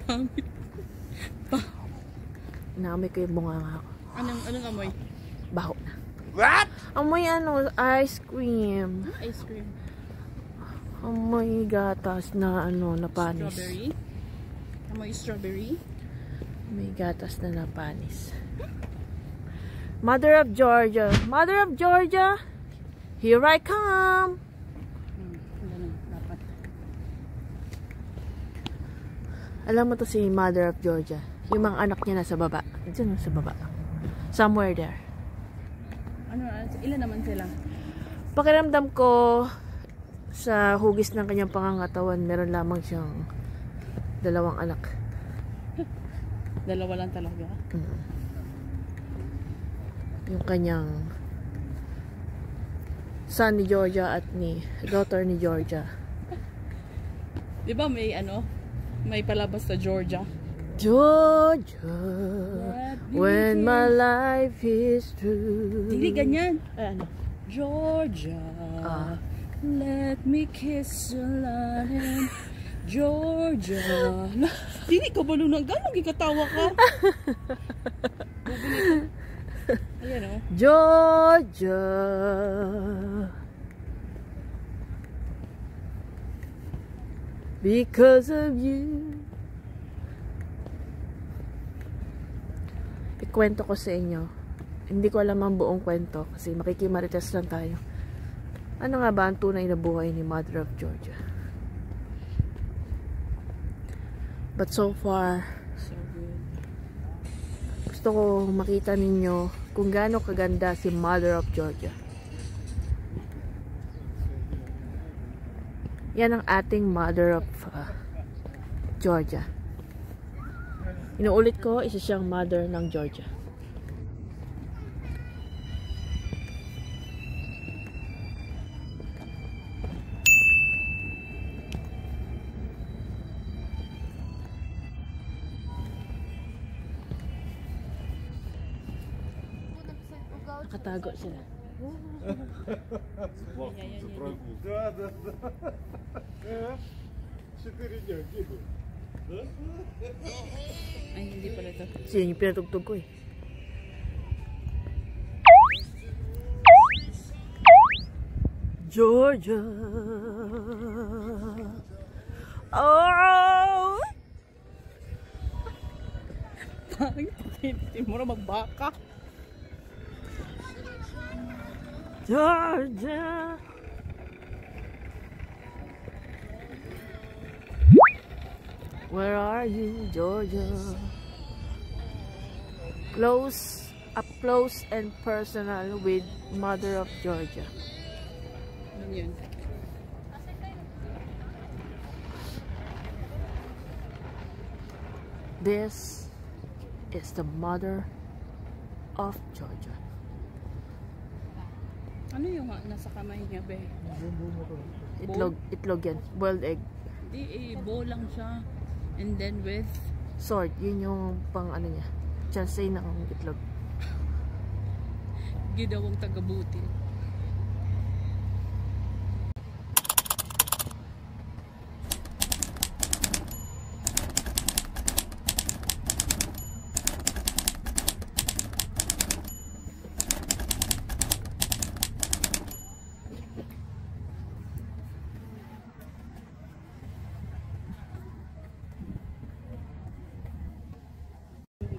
Pangit. Naamoy ko yung bunganga ko. Anong amoy? Baho na. What? Amoy ano, ice cream. Ice cream. Amoy gatas na ano, na panis. Strawberry. Amoy strawberry. May gatas na napanis. Mother of Georgia. Mother of Georgia. Here I come. Ganun, dapat. Alam mo to si Mother of Georgia. Yung mga anak niya nasa baba. Diyan sa baba. Somewhere there. Ilan naman sila? Pakiramdam ko sa hugis ng kanyang pangangatawan, meron lamang siyang 2 anak. 2 lang talaga? Yung kanyang son ni Georgia at ni daughter ni Georgia. Di ba may may palabas sa Georgia? Georgia, when my life is through. Hindi ganyan. Georgia, let me kiss your land. Georgia. Hindi ka balong ng gano'ng gikatawa ka. Ayan o. Georgia, because of you. Ikwento ko sa inyo. Hindi ko alam ang buong kwento kasi makikimarites lang tayo. Ano nga ba ang tunay na buhay ni Mother of Georgia? But so far, So good. gusto ko makita ninyo kung gaano kaganda si Mother of Georgia. Yan ang ating Mother of Georgia. Inuulit ko, isa siyang mother ng Georgia. Nakatago sila. Да. 4 дня, где был? Да? Ay, hindi pala ito. Kasi yun yung pinatugtog ko eh. Georgia. Oh! Hindi mo na magbaka. Georgia. Where are you, Georgia? Up close and personal with Mother of Georgia. Ano yun? This is the Mother of Georgia. Ano yung nasa kamay niya, be? Itlog yan. Boiled egg. Di, bowl lang siya. And then with? Sword. Yun yung pang ano niya. Chancey ng itlog. Gidawang tagabuti.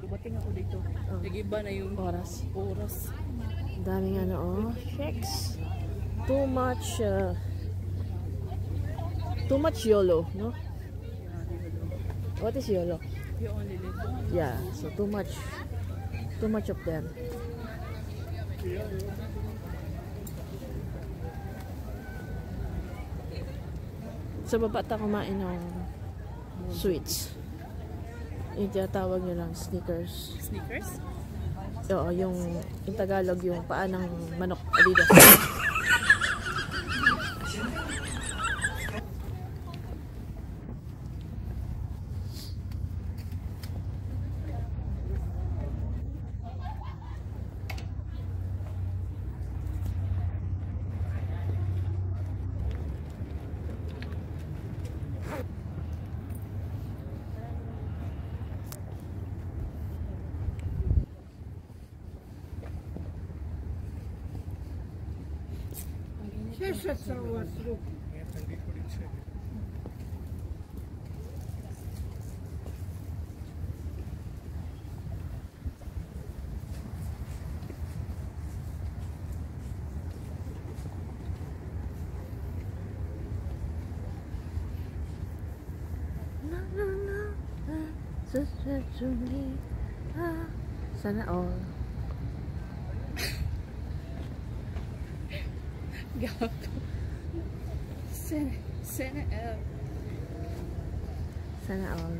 Dumating ako dito. Nag-iba na yung oras. Ang daming ano, oh. Checks. Too much YOLO, no? What is YOLO? You only live. Yeah, so too much of them. Sa baba ta kumain ng sweets. Yung tinatawag nyo lang, sneakers. Sneakers? Oo, yung Tagalog, yung paa ng manok, Adidas. Sana all. Gago. Sana F. Sana all.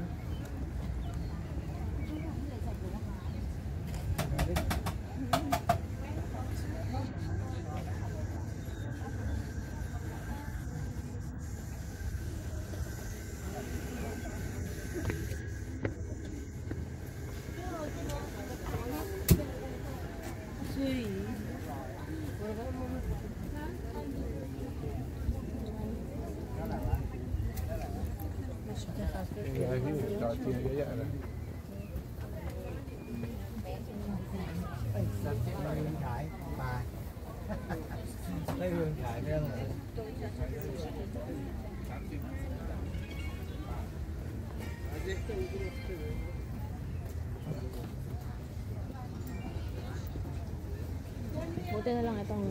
Buti na lang itong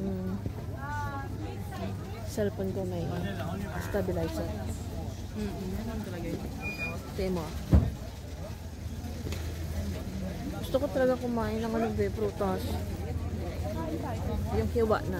cellphone ko may stabilizer. Ano talaga yun? Tingin mo. Gusto ko talaga kumain ng ano be, prutas. Yung hiwa na.